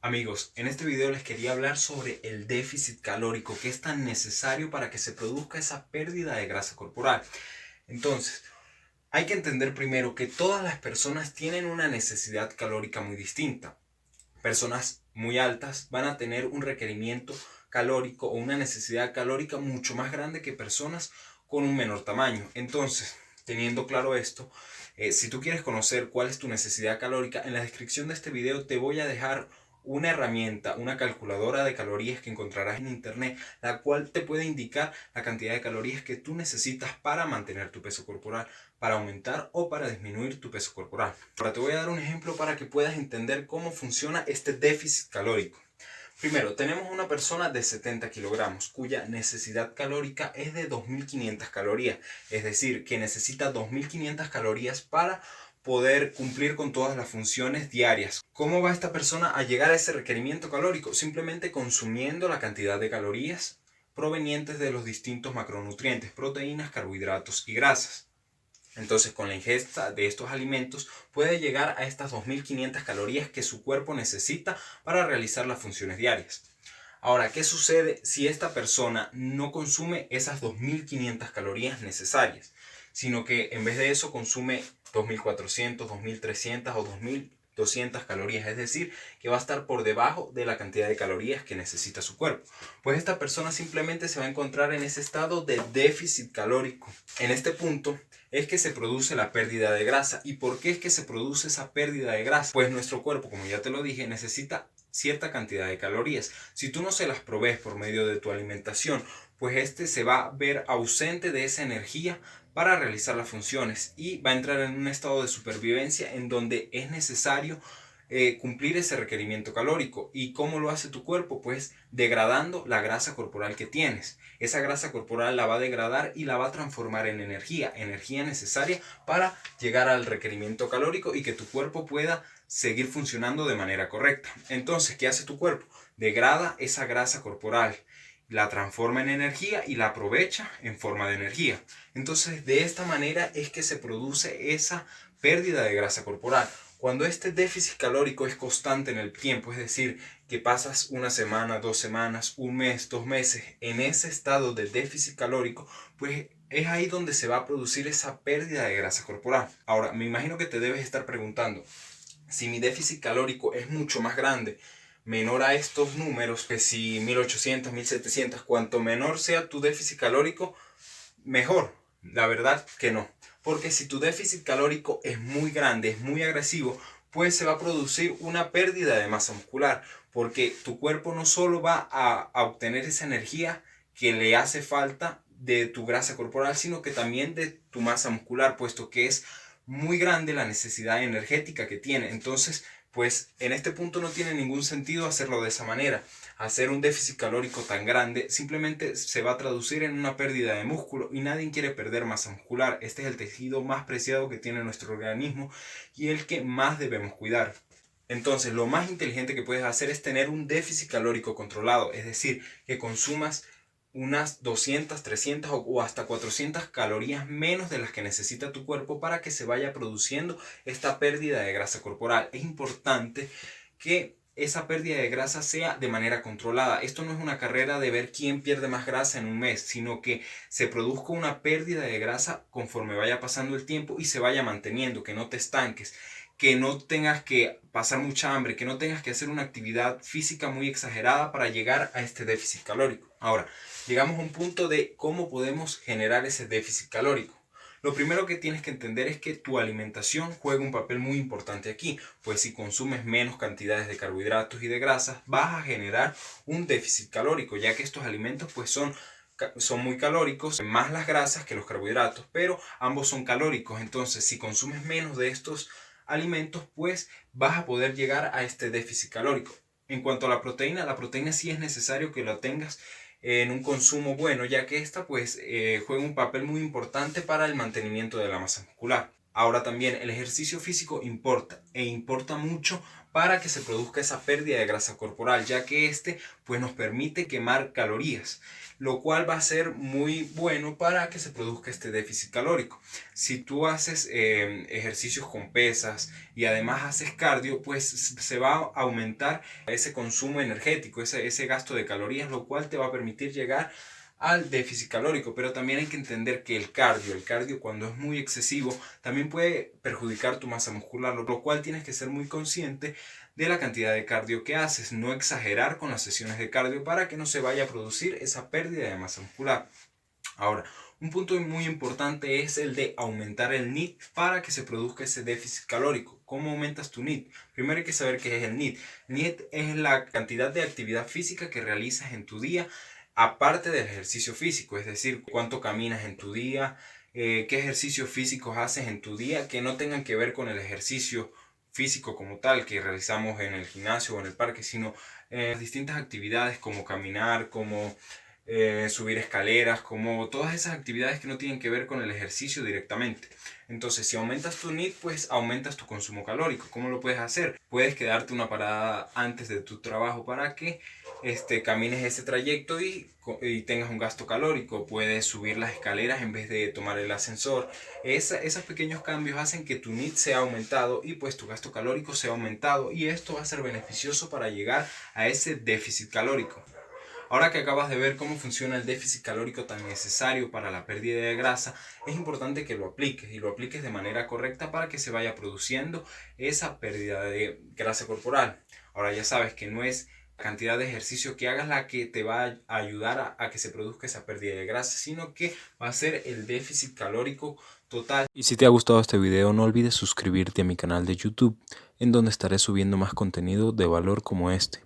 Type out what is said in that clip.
Amigos, en este video les quería hablar sobre el déficit calórico, que es tan necesario para que se produzca esa pérdida de grasa corporal. Entonces, hay que entender primero que todas las personas tienen una necesidad calórica muy distinta. Personas muy altas van a tener un requerimiento calórico o una necesidad calórica mucho más grande que personas con un menor tamaño. Entonces, teniendo claro esto, si tú quieres conocer cuál es tu necesidad calórica, en la descripción de este video te voy a dejar una herramienta, una calculadora de calorías que encontrarás en internet, la cual te puede indicar la cantidad de calorías que tú necesitas para mantener tu peso corporal, para aumentar o para disminuir tu peso corporal. Ahora te voy a dar un ejemplo para que puedas entender cómo funciona este déficit calórico. Primero, tenemos una persona de 70 kilogramos cuya necesidad calórica es de 2500 calorías, es decir, que necesita 2500 calorías para poder cumplir con todas las funciones diarias. ¿Cómo va esta persona a llegar a ese requerimiento calórico? Simplemente consumiendo la cantidad de calorías provenientes de los distintos macronutrientes, proteínas, carbohidratos y grasas. Entonces, con la ingesta de estos alimentos puede llegar a estas 2500 calorías que su cuerpo necesita para realizar las funciones diarias. Ahora, ¿qué sucede si esta persona no consume esas 2500 calorías necesarias, sino que en vez de eso consume 2400, 2300 o 2200 calorías? Es decir, que va a estar por debajo de la cantidad de calorías que necesita su cuerpo. Pues esta persona simplemente se va a encontrar en ese estado de déficit calórico. En este punto es que se produce la pérdida de grasa. ¿Y por qué es que se produce esa pérdida de grasa? Pues nuestro cuerpo, como ya te lo dije, necesita cierta cantidad de calorías. Si tú no se las provees por medio de tu alimentación, pues este se va a ver ausente de esa energía para realizar las funciones y va a entrar en un estado de supervivencia en donde es necesario cumplir ese requerimiento calórico. ¿Y cómo lo hace tu cuerpo? Pues degradando la grasa corporal que tienes. Esa grasa corporal la va a degradar y la va a transformar en energía necesaria para llegar al requerimiento calórico y que tu cuerpo pueda seguir funcionando de manera correcta. Entonces, ¿qué hace tu cuerpo? Degrada esa grasa corporal, la transforma en energía y la aprovecha en forma de energía. Entonces, de esta manera es que se produce esa pérdida de grasa corporal. Cuando este déficit calórico es constante en el tiempo, es decir, que pasas una semana, 2 semanas, un mes, 2 meses en ese estado de déficit calórico, pues es ahí donde se va a producir esa pérdida de grasa corporal. Ahora, me imagino que te debes estar preguntando, si mi déficit calórico es mucho más grande, menor a estos números, que si 1800, 1700, cuanto menor sea tu déficit calórico, mejor. La verdad que no. Porque si tu déficit calórico es muy grande, es muy agresivo, pues se va a producir una pérdida de masa muscular. Porque tu cuerpo no solo va a obtener esa energía que le hace falta de tu grasa corporal, sino que también de tu masa muscular, puesto que es muy grande la necesidad energética que tiene. Entonces, pues en este punto no tiene ningún sentido hacerlo de esa manera. Hacer un déficit calórico tan grande simplemente se va a traducir en una pérdida de músculo y nadie quiere perder masa muscular. Este es el tejido más preciado que tiene nuestro organismo y el que más debemos cuidar. Entonces, lo más inteligente que puedes hacer es tener un déficit calórico controlado, es decir, que consumas unas 200, 300 o hasta 400 calorías menos de las que necesita tu cuerpo para que se vaya produciendo esta pérdida de grasa corporal. Es importante que esa pérdida de grasa sea de manera controlada. Esto no es una carrera de ver quién pierde más grasa en un mes, sino que se produzca una pérdida de grasa conforme vaya pasando el tiempo y se vaya manteniendo, que no te estanques, que no tengas que pasar mucha hambre, que no tengas que hacer una actividad física muy exagerada para llegar a este déficit calórico. Ahora, llegamos a un punto de cómo podemos generar ese déficit calórico. Lo primero que tienes que entender es que tu alimentación juega un papel muy importante aquí, pues si consumes menos cantidades de carbohidratos y de grasas, vas a generar un déficit calórico, ya que estos alimentos pues son muy calóricos, más las grasas que los carbohidratos, pero ambos son calóricos. Entonces, si consumes menos de estos alimentos, pues vas a poder llegar a este déficit calórico. En cuanto a la proteína sí es necesario que la tengas en un consumo bueno, ya que esta pues juega un papel muy importante para el mantenimiento de la masa muscular. Ahora también el ejercicio físico importa, e importa mucho para que se produzca esa pérdida de grasa corporal, ya que pues nos permite quemar calorías, lo cual va a ser muy bueno para que se produzca este déficit calórico. Si tú haces ejercicios con pesas y además haces cardio, pues se va a aumentar ese consumo energético, ese gasto de calorías, lo cual te va a permitir llegar al déficit calórico. Pero también hay que entender que el cardio cuando es muy excesivo también puede perjudicar tu masa muscular, lo cual tienes que ser muy consciente de la cantidad de cardio que haces, no exagerar con las sesiones de cardio para que no se vaya a producir esa pérdida de masa muscular. Ahora, un punto muy importante es el de aumentar el NEAT para que se produzca ese déficit calórico. ¿Cómo aumentas tu NEAT? Primero hay que saber qué es el NEAT. NEAT es la cantidad de actividad física que realizas en tu día aparte del ejercicio físico, es decir, cuánto caminas en tu día, qué ejercicios físicos haces en tu día que no tengan que ver con el ejercicio físico como tal que realizamos en el gimnasio o en el parque, sino distintas actividades como caminar, como subir escaleras, como todas esas actividades que no tienen que ver con el ejercicio directamente. Entonces, si aumentas tu NEAT, pues aumentas tu consumo calórico. ¿Cómo lo puedes hacer? Puedes quedarte una parada antes de tu trabajo para que camines ese trayecto y tengas un gasto calórico. Puedes subir las escaleras en vez de tomar el ascensor. Esos pequeños cambios hacen que tu NEAT sea aumentado y pues tu gasto calórico sea aumentado, y esto va a ser beneficioso para llegar a ese déficit calórico. Ahora que acabas de ver cómo funciona el déficit calórico tan necesario para la pérdida de grasa, es importante que lo apliques y lo apliques de manera correcta para que se vaya produciendo esa pérdida de grasa corporal. Ahora ya sabes que no es la cantidad de ejercicio que hagas la que te va a ayudar a que se produzca esa pérdida de grasa, sino que va a ser el déficit calórico total. Y si te ha gustado este video, no olvides suscribirte a mi canal de YouTube, en donde estaré subiendo más contenido de valor como este.